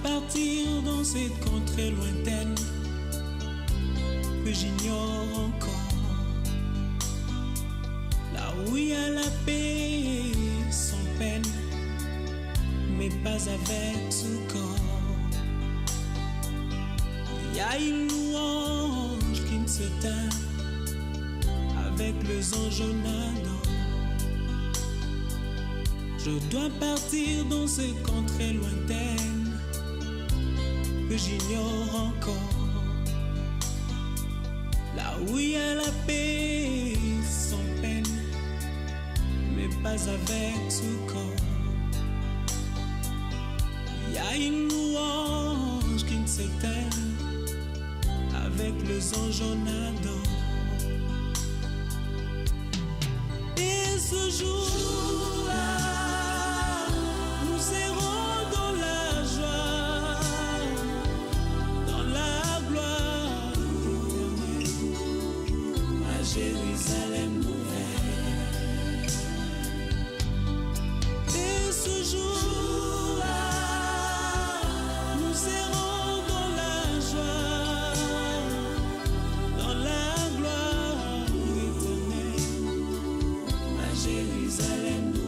partir dans cette contrée lointaine que j'ignore encore, là où il y a la paix sans peine, mais pas avec ce corps. Il y a une louange qui ne s'éteint avec les anges nadant. Je dois partir dans cette contrée lointaine que j'ignore encore, là où il y a la paix sans peine, mais pas avec ce corps. Il y a une louange qui ne s'éteint avec les anges nadant. Et ce jour-là, nous serons dans la joie, dans la gloire éternelle, à Jérusalem nouvelle. Et ce jour-là, nous serons dans la joie, dans la gloire éternelle, à Jérusalem nouvelle.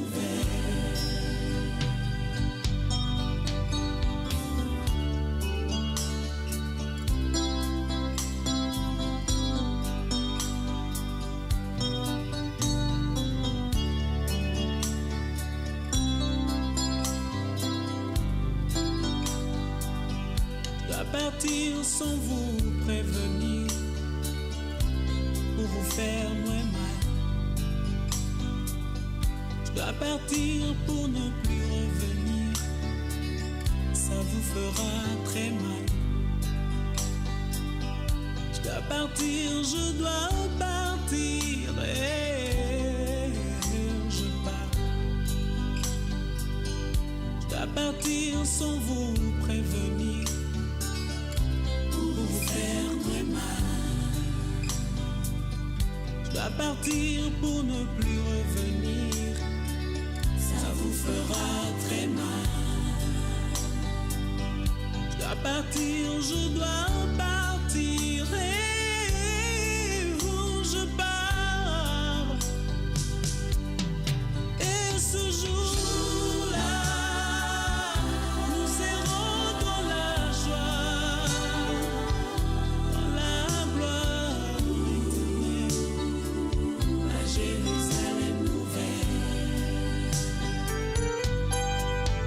Partir sans vous prévenir pour vous faire moins mal. Je dois partir pour ne plus revenir, ça vous fera très mal. Je dois partir, je dois partir et je pars. Je dois partir sans vous prévenir, vous faire très mal. Je dois partir pour ne plus revenir, ça vous fera très mal. Je dois partir, je dois partir et je pars. Et ce jour-là, nous serons dans la joie, Jérusalem nouvelle.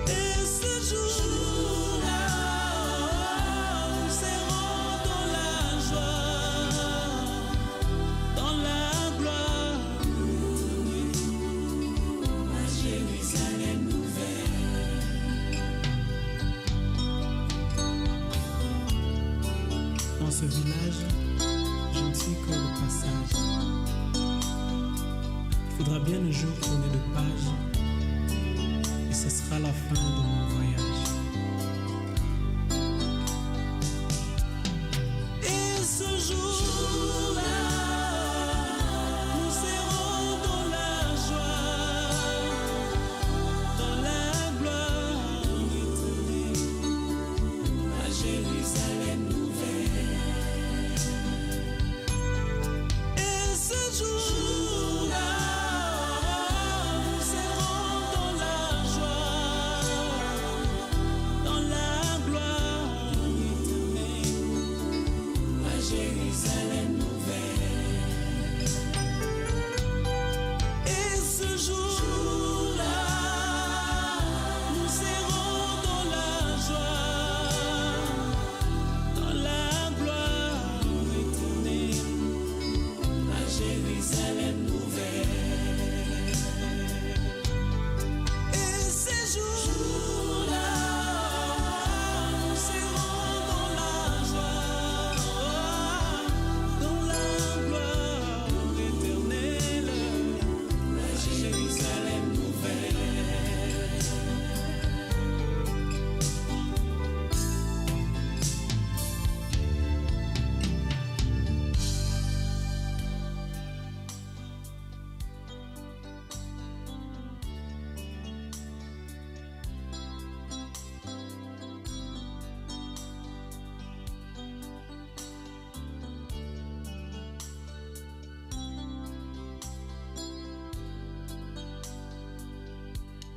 Et ce jour-là, nous serons dans la joie, dans la gloire, à Jérusalem nouvelle. Dans ce village, je ne suis que le passage. Il faudra bien un jour tourner de page, et ce sera la fin de mon voyage. Et ce jour-là, nous serons dans la joie, dans la gloire éternelle, à Jérusalem nouvelle. Et ce jour-là, Jérusalem.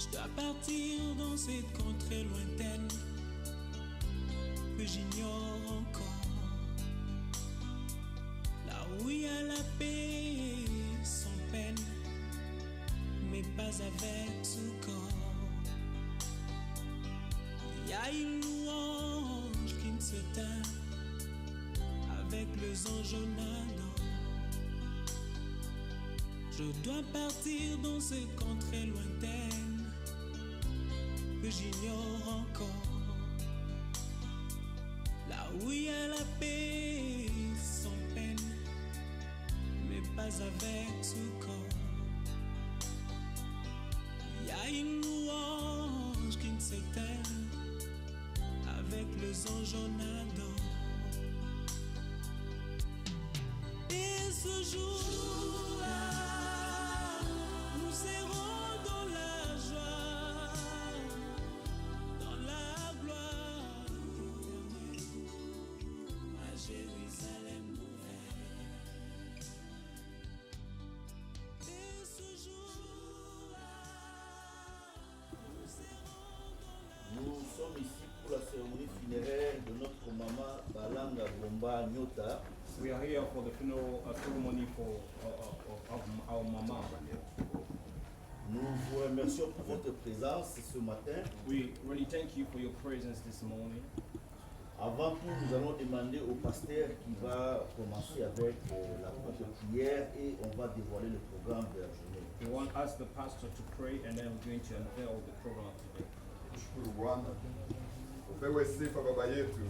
Je dois partir dans cette contrée lointaine que j'ignore encore. Là où il y a la paix sans peine, mais pas avec tout corps. Il y a une louange qui ne s'éteint avec les anges en Adam. Je dois partir dans cette contrée lointaine que j'ignore encore. Là où il y a la paix sans peine, mais pas avec tout corps. Il y a une louange qui ne s'éteint avec les anges en Adam. Et ce jour-là, nous serons dans la joie, dans la gloire éternelle, à Jérusalem nouvelle. Et ce jour-là, nous serons dans la... Nous sommes ici pour la cérémonie funéraire de notre maman Balanga Bomba Nyota. We are here for the funeral ceremony for our mama. Nous vous remercions pour votre présence ce matin. We really thank you for your presence this morning. Avant tout, nous allons demander au pasteur qui va commencer avec la propre prière et on va dévoiler le programme de la journée. We want to ask the pastor to pray and then we're going to unveil the program today. Shukuru Bwana, upewe sifa baba yetu.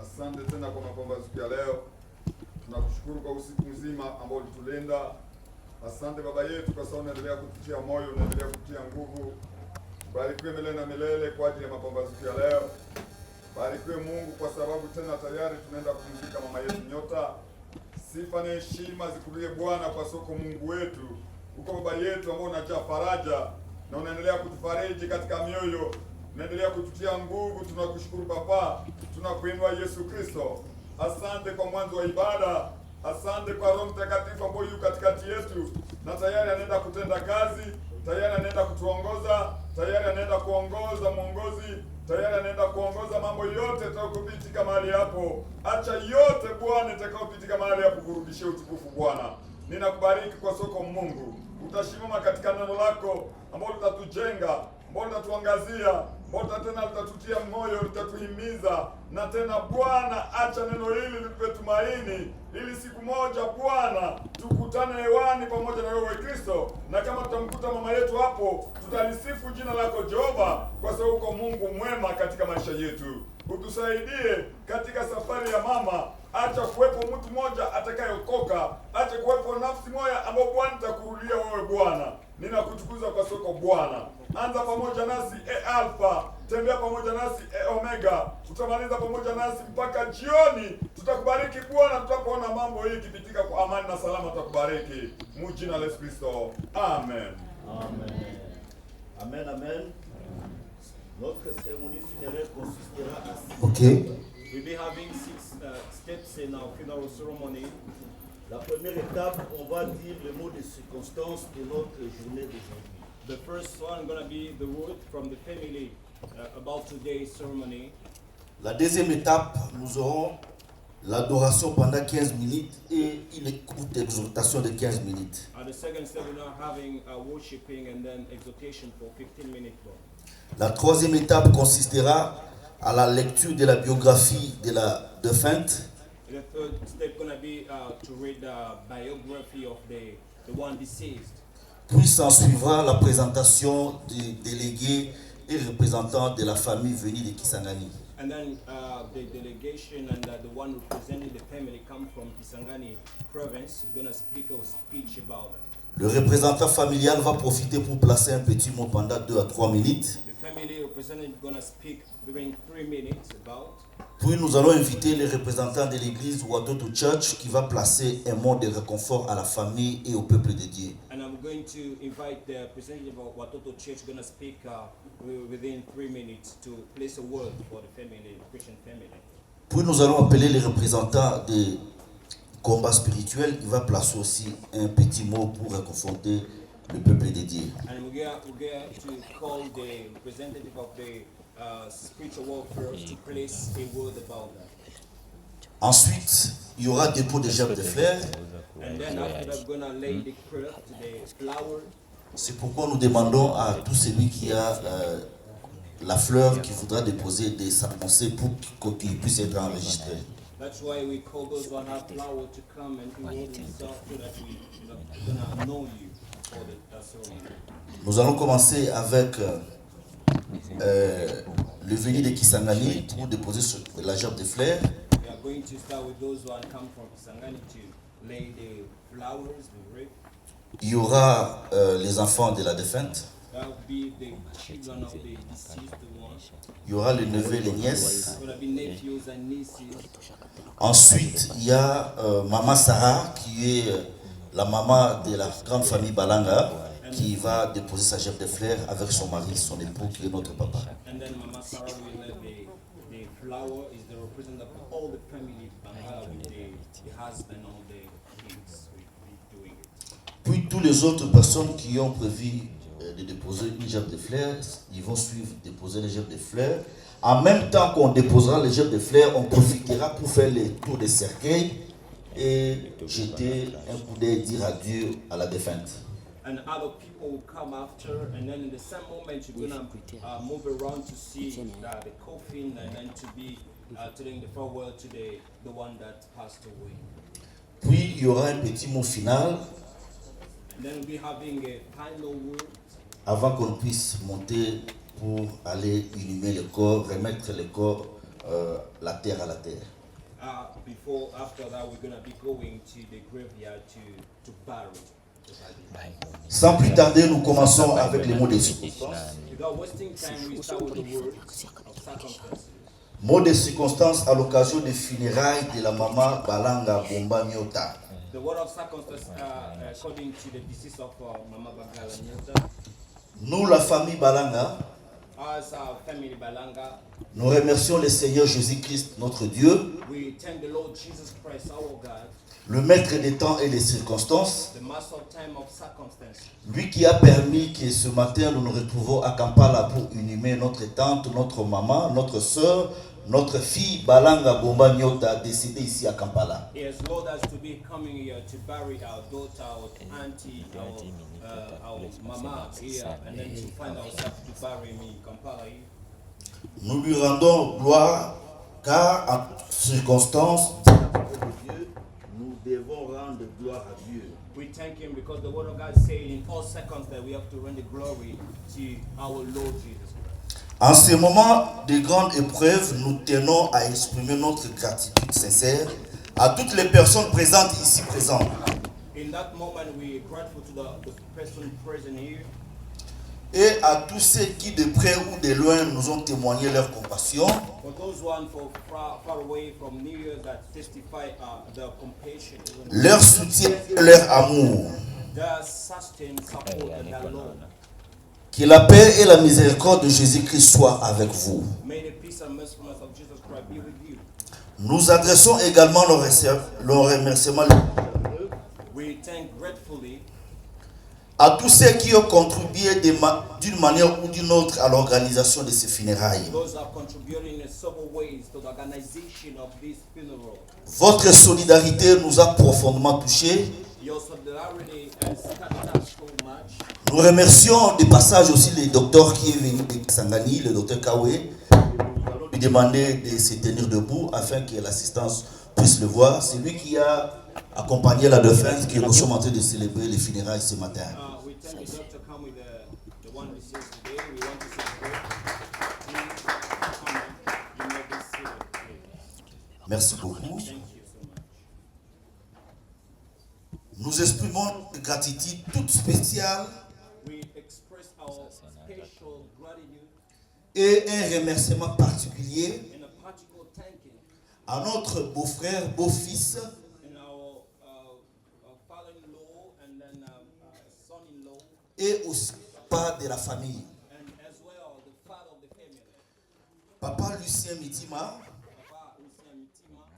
Asante tena kwa mapambazuko ya leo. Tunakushukuru kwa usiku mzima ambao ulitulinda. Asante baba yetu kwa sababu unaendelea kututia moyo, unaendelea kututia nguvu. Barikiwe milele na milele kwa ajili ya mapambazuko ya leo. Barikiwe Mungu kwa sababu tena tayari tunaenda kumzika mama yetu Nyota. Sifa na heshima zikurudie Bwana kwa soko Mungu wetu. Uko baba yetu ambao unajaa faraja na unaendelea kutufariji katika mioyo. Unaendelea kututia nguvu. Tunakushukuru Baba. Tunakuinua Yesu Kristo. Asante kwa mwanzo wa ibada. Asante kwa Roho Mtakatifu ambaye yuko katikati yetu na tayari anaenda kutenda kazi, tayari anaenda kutuongoza, tayari anaenda kuongoza mwongozi, tayari anaenda kuongoza mambo yote tutakayopitika mahali hapo. Acha yote Bwana itakayopitika mahali hapo kurudishia utukufu Bwana. Ninakubariki kwa soko Mungu. Utasimama katika neno lako ambalo litatujenga, ambalo litatuangazia, ambalo tena litatutia moyo, litatuhimiza. Na tena Bwana, acha neno hili lipe tumaini, ili siku moja Bwana tukutane hewani pamoja na wewe Kristo, na kama tutamkuta mama yetu hapo, tutalisifu jina lako Jehova, kwa sababu uko Mungu mwema katika maisha yetu. Utusaidie katika safari ya mama. Acha kuwepo mtu mmoja atakayeokoka, acha kuwepo nafsi moja ambayo Bwana takurudia wewe Bwana. Ninakutukuza kwa soko Bwana. Anza pamoja nasi Alpha, tembea pamoja nasi Omega, utamaliza pamoja nasi mpaka jioni. Tutakubariki Bwana tutapoona mambo hii kipitika kwa amani na salama. Tutakubariki mu jina la Yesu Kristo. Amen. Amen. Amen, amen. Notre cérémonie funéraire consistera à 6 Ok. We'll be having 6 steps in our funeral ceremony. La première étape, on va dire le mot de circonstance de notre journée d'aujourd'hui. The first one going to be the word from the family about today's ceremony. La deuxième étape, nous aurons l'adoration pendant 15 minutes et une courte exhortation de 15 minutes. The second step, we're now having worshiping and then exhortation for 15 minutes. La troisième étape consistera à la lecture de la biographie de la défunte. The third step going to be to read the biography of the one deceased. Puis s'en suivra la présentation des délégués et représentants de la famille venus de Kisangani. And then the delegation and the one representing the family come from Kisangani province is going to speak a speech about it. Le représentant familial va profiter pour placer un petit mot pendant 2 à 3 minutes. The family representative is going to speak during 3 minutes about. Puis nous allons inviter les représentants de l'église Watoto Church qui va placer un mot de réconfort à la famille et au peuple de Dieu. And I'm going to invite the representative of Watoto Church going to speak within 3 minutes to place a word for the family, the Christian family. Puis nous allons appeler les représentants des combats spirituels. Il va placer aussi un petit mot pour réconforter le peuple est dédié. And we're going to call the representative of the spiritual warfare to place a word about that. Ensuite, il y aura dépôt des gerbes de fleurs. And then after that, we're going to lay the prayer to the flower. C'est pourquoi nous demandons à tout celui qui a la fleur qui voudra déposer de s'annoncer pour qu'il puisse être enregistré. That's why we call those who have flower to come and to hold himself so that we're going to know you for the ceremony. Nous allons commencer avec le venu de Kisangani pour déposer la gerbe de fleurs. We are going to start with those who have come from Kisangani to lay the flowers, the grape. Il y aura les enfants de la défunte. That will be the children of the deceased ones. Il y aura les neveux et les nièces. It's going to be nephews and nieces. Ensuite, il y a Maman Sarah qui est la maman de la grande famille Balanga qui va déposer sa gerbe de fleurs avec son mari, son époux qui est notre papa. And then Mama Sarah will let the flower is the representative of all the family with the husband of the kids will be doing it. Puis toutes les autres personnes qui ont prévu de déposer une gerbe de fleurs, ils vont suivre déposer les gerbes de fleurs. En même temps qu'on déposera les gerbes de fleurs, on profitera pour faire les tours des cercueils et jeter un coup d'œil, dire adieu à la défunte. And other people will come after, and then in the same moment you're gonna move around to see the coffin, and then to be telling the farewell to the one that passed away. Puis il y aura un petit mot final And then we'll be having a final word avant qu'on puisse monter pour aller inhumer le corps, remettre le corps, la terre à la terre. After that, we're gonna be going to the graveyard to bury the body. Sans plus tarder, nous commençons avec les mots de circonstance. Without wasting time, we start with the words of circumstances. Mots de circonstance à l'occasion des funérailles de la maman Balanga Bomba Nyota. The word of circumstance according to the decease of Mama Bagala Nyota. Nous, la famille Balanga, As our family Balanga, nous remercions le Seigneur Jésus-Christ, notre Dieu, we thank the Lord Jesus Christ, our God, le maître des temps et des circonstances, the master of time of circumstances. lui qui a permis que ce matin nous nous retrouvons à Kampala pour inhumer notre tante, notre maman, notre soeur, notre fille Balanga Bomba Nyota, décédée ici à Kampala. He has allowed us to be coming here to bury our daughter, our auntie, our mama here, and then to find ourselves to bury me in Kampala here. Nous lui rendons gloire car en toutes circonstances, Dieu, nous devons rendre gloire à Dieu. We thank him because the word of God says in all seconds that we have to render glory to our Lord Jesus Christ. en ces moments de grande épreuve, nous tenons à exprimer notre gratitude sincère à toutes les personnes présentes ici présentes. In that moment, we are grateful to the person present here Et à tous ceux qui de près ou de loin nous ont témoigné leur compassion, for those one for far away from New Year that testify their compassion, leur soutien et leur amour. their sustain, support, and their love. Que la paix et la miséricorde de Jésus-Christ soient avec vous. May the peace and mercifulness of Jesus Christ be with you. Nous adressons également nos remerciements We thank gratefully à tous ceux qui ont contribué d'une manière ou d'une autre à l'organisation de ces funérailles. those that are contributing in several ways to the organization of this funeral. Votre solidarité nous a profondément touchés. Your solidarity has touched us so much. Nous remercions de passage aussi le docteur qui est venu de Sangani, le docteur Kawe. Nous allons lui demander de se tenir debout afin que l'assistance puisse le voir. C'est lui qui a accompagné la défunte que nous sommes en train de célébrer les funérailles ce matin. We thank the doctor come with the one deceased today. We want to celebrate. Please come and you may be seated. Merci beaucoup. Thank you so much. Nous exprimons une gratitude toute spéciale We express our special gratitude et un remerciement particulier and a particular thanking à notre beau-frère, beau-fils, in our father-in-law and then son-in-law et aussi papa de la famille. and as well the father of the family. Papa Lucien Mitima, Papa Lucien Mitima,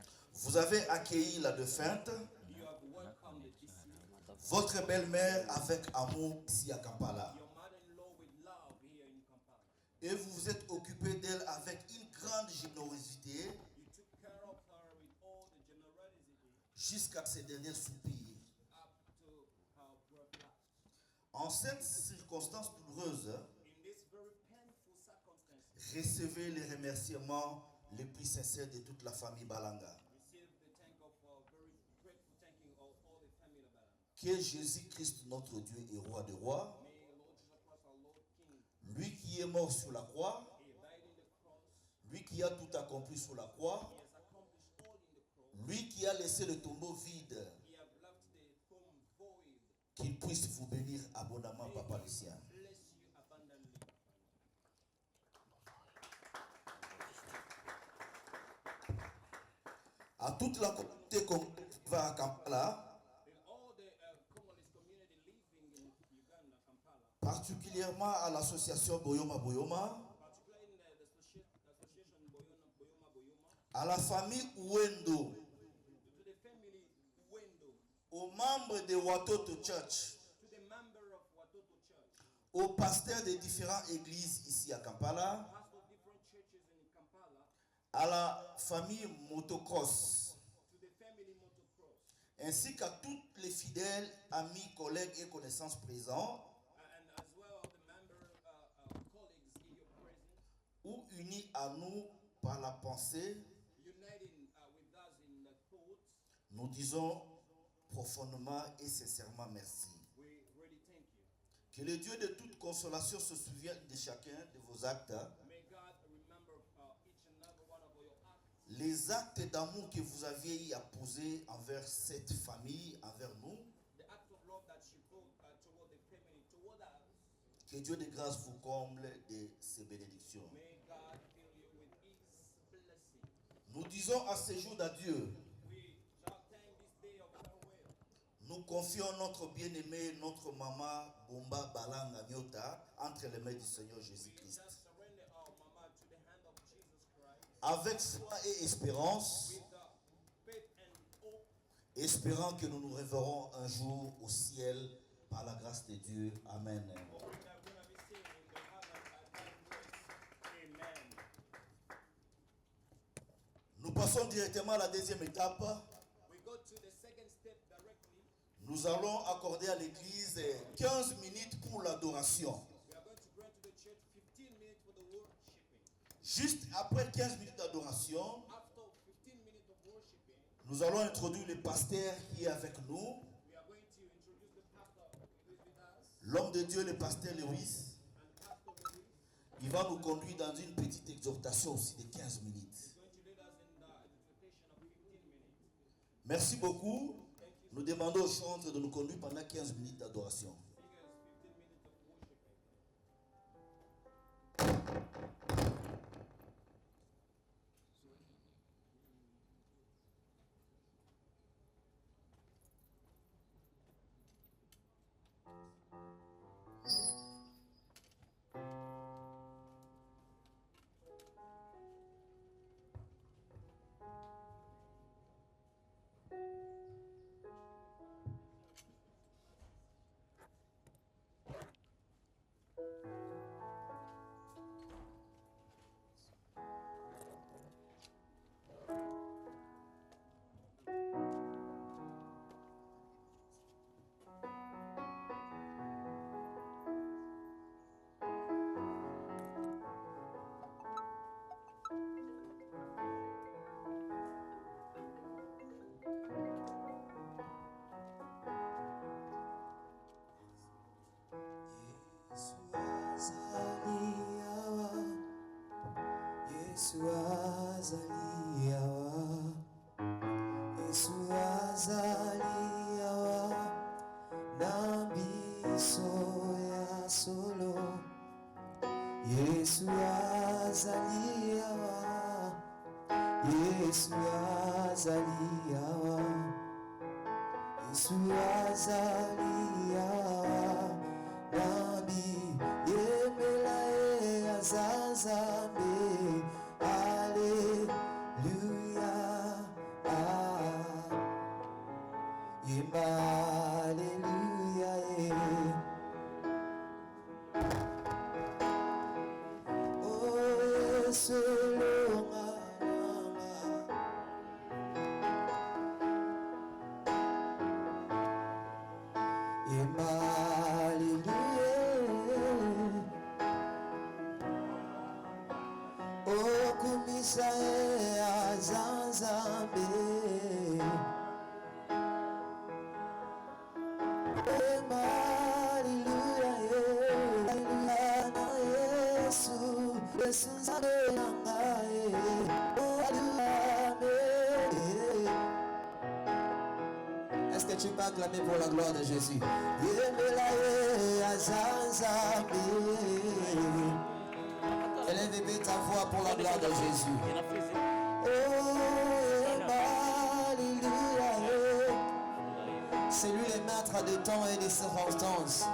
vous avez accueilli la défunte, you have welcomed the deceased. votre belle-mère avec amour ici à Kampala. Your mother-in-law with love here in Kampala. Et vous vous êtes occupé d'elle avec une grande générosité You took care of her with all the generosity jusqu'à ses derniers soupirs. up to her breath last. En cette circonstance douloureuse, In this very painful circumstances, recevez les remerciements les plus sincères de toute la famille Balanga. receive the thank of very grateful thanking of all the family of Balaam. Que Jésus-Christ, notre Dieu et roi de rois, May Lord Jesus Christ, our Lord King, lui qui est mort sur la croix, he died in the cross, lui qui a tout accompli sur la croix, he has accomplished all in the cross, lui qui a laissé le tombeau vide, he has left the tomb void. qu'il puisse vous bénir abondamment, May Papa he Lucien. bless you abundantly. À toute la communauté qui va à Kampala, In all the Congolese community living in Uganda, Kampala, particulièrement à l'association Boyoma Boyoma, particularly in the association Boyoma Boyoma, à la famille Uendo, to the family Wendo, aux membres de Watoto Church, to the member of Watoto Church, aux pasteurs des différentes églises ici à Kampala, pastor of different churches in Kampala, à la famille Motocross, to the family motocross, ainsi qu'à tous les fidèles, amis, collègues et connaissances présents and as well the member colleagues in your presence, ou unis à nous par la pensée, uniting with us in the thoughts. nous disons profondément et sincèrement merci. We really thank you. Que le Dieu de toute consolation se souvienne de chacun de vos actes, May God remember each and every one of your acts, les actes d'amour que vous aviez eu à poser envers cette famille, envers nous. the act of love that you put toward the family, toward us. Que Dieu de grâce vous comble de ses bénédictions. May God fill you with His blessing. Nous disons à ce jour d'adieu, We shall thank this day of farewell. nous confions notre bien-aimé, notre maman Bomba Balanga Nyota entre les mains du Seigneur We Jésus-Christ. just surrender our mama to the hand of Jesus Christ Avec foi et espérance, with faith and hope, espérant que nous nous reverrons un jour au ciel par la grâce de Dieu. Amen. hoping that we're going to be seen in the heaven at that grace. Amen. Nous passons directement à la deuxième étape. We go to the second step directly. Nous allons accorder à l'église 15 minutes pour l'adoration. We are going to grant to the church 15 minutes for the worshiping. Juste après 15 minutes d'adoration, After 15 minutes of worshiping, nous allons introduire le pasteur qui est avec nous, we are going to introduce the pastor who is with us, l'homme de Dieu, le pasteur Lewis. and Pastor Louis Il va nous conduire dans une petite exhortation aussi de 15 minutes. is going to lead us in the exhortation of 15 minutes. Merci beaucoup. Thank you. Nous demandons au chantre de nous conduire pendant 15 minutes d'adoration. Figures 15 minutes of worshiping. Yesu azaliawa, Yesu azaliawa, na biso ya solo. Yesu azaliawa, Yesu azaliawa, Yesu azaliawa, nabi yemela e azazambe. Hallelujah, Hallelujah. Est-ce que tu peux acclamer pour la gloire de Jésus? Élève ta voix pour la gloire de Jésus. C'est lui le maître des temps et des circonstances.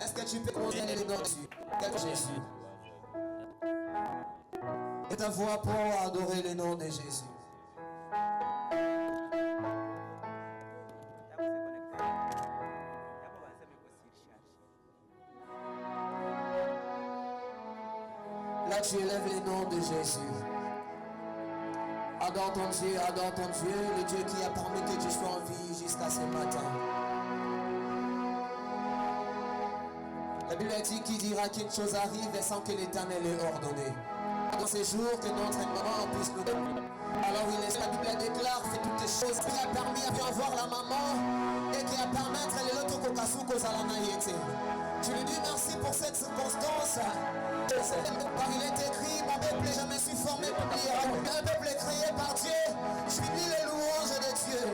Est-ce que tu peux contenir le nom de Jésus? Quel Jésus? Et ta voix pour adorer le nom de Jésus. Là, tu élèves le nom de Jésus. Adore ton Dieu, le Dieu qui a permis que tu sois en vie jusqu'à ce matin. La Bible dit qu'il dira qu'une chose arrive sans que l'Éternel l'ait ordonné. Dans ces jours que notre maman puisse nous donner. Alors la Bible déclare que toutes les choses qui a permis de voir la maman et qui a permis de l'autre kokasu kozala na yete. Tu lui dis merci pour cette circonstance. Car il est écrit, mon peuple, je me suis formé pour lire. Un peuple créé par Dieu. Je dis les louanges de Dieu.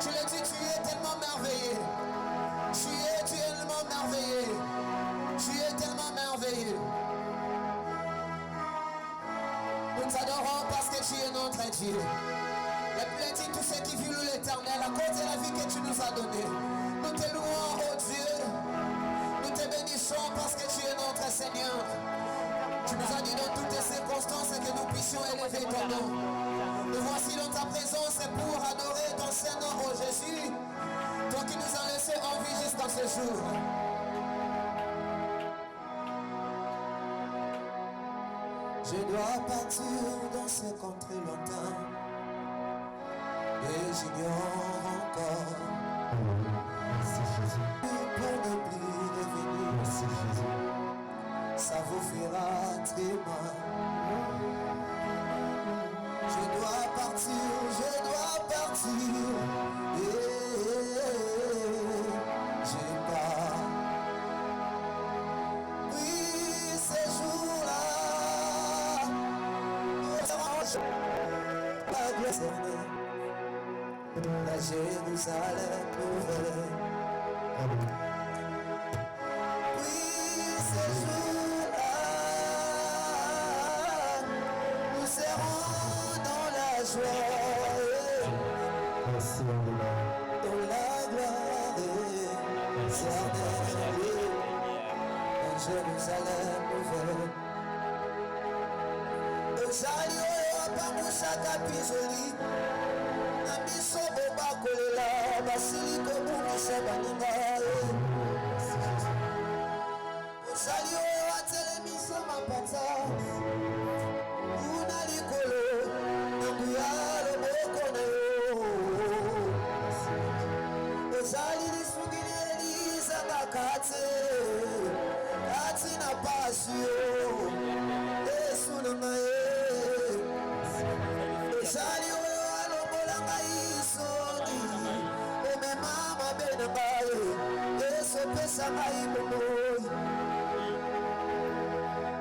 Tu lui dis, tu es tellement merveilleux. Tu es tellement merveilleux. Tu es tellement merveilleux. Nous t'adorons parce que tu es notre Dieu. La Bible dit tous ceux qui vivent l'Éternel à cause de la vie que tu nous as donnée. Nous te louons, oh Dieu. Nous te bénissons parce que tu es notre Seigneur. Tu nous as dit dans toutes les circonstances que nous puissions élever ton nom. Nous voici dans ta présence pour adorer ton Saint-Nom, oh Jésus. Toi qui nous as laissé en vie jusqu'à ce jour. Je dois partir dans ces contrées lointaines et j'ignore encore pour ne plus revenir. Ça vous fera très mal. Je dois partir et j'ai pas. Oui, ces jours-là. La Jérusalem nouvelle. Oui, ces jours-là, nous serons dans la joie, dans la gloire éternelle, en Jérusalem nouvelle. Ozali oyo apamusaka pizoli na biso bobakolela basili kobungisa baninga. Ozali oyo atelemisa mapata kuna likolo na nguya loboko na yo. Ozali lisungili elizaka kati na pasi yo Yesu na ngai. Ozali oyo alombola ngai soni omema mabe na ngai Yesu opesa ngai bomoi.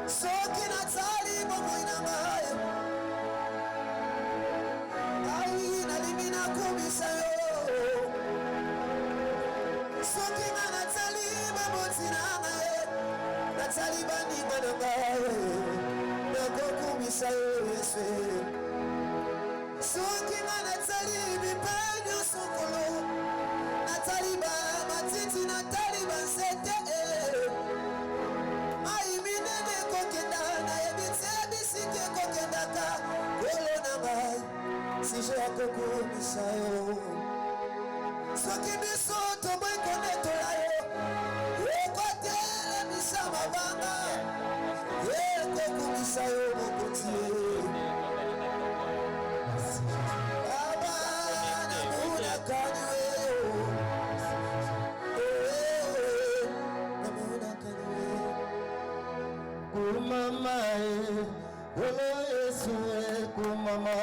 Soki nazali bomoi na ngai ngai nalimi nakumisa yo. Soki nga nazali baboti na ngai nazali baninga na ngai nakokumisa yo Yesu. Soki nga nazali bipenyo sokolo natali matiti natali banzete mai minene kokenda nayebi te bisiki ekokendaka kolo na ngai sije akokumisa yo. Soki biso toboyi konetola yo ekotelemisa mabanga ekokumisa yo mokonzi. Baba na mama,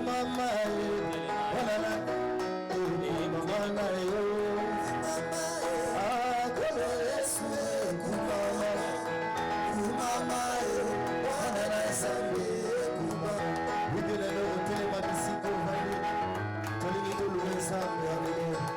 mama, banana, mama, ah, kolo Yesu, mama, mama, banana sambe, mama. We did a little tell my Mexico valley, telling you to lose sambe,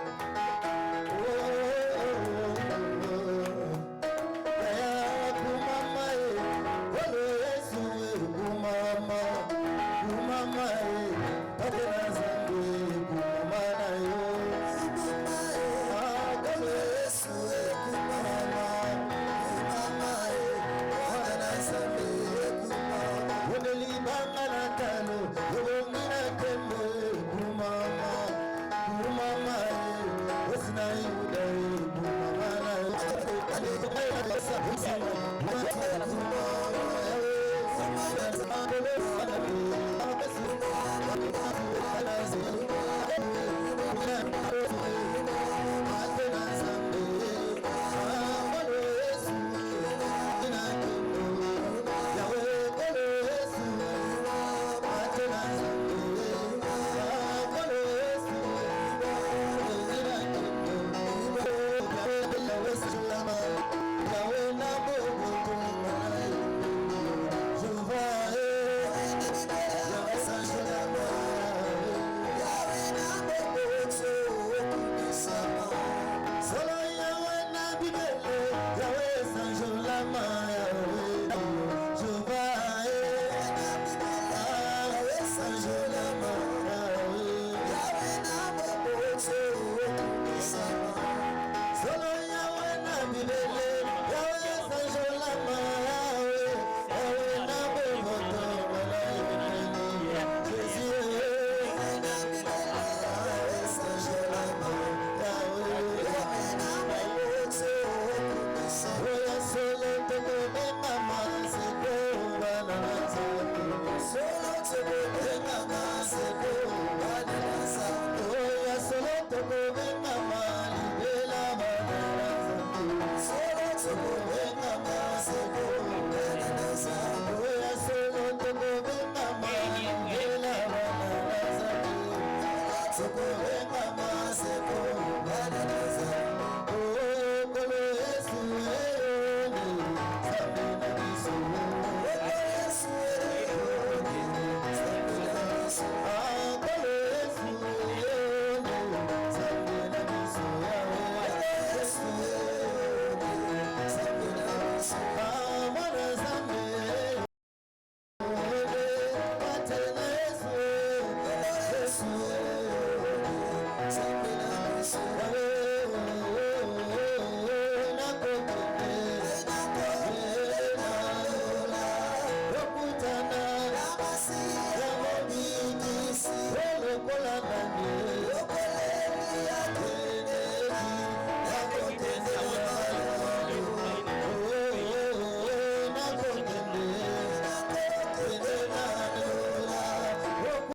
Mama,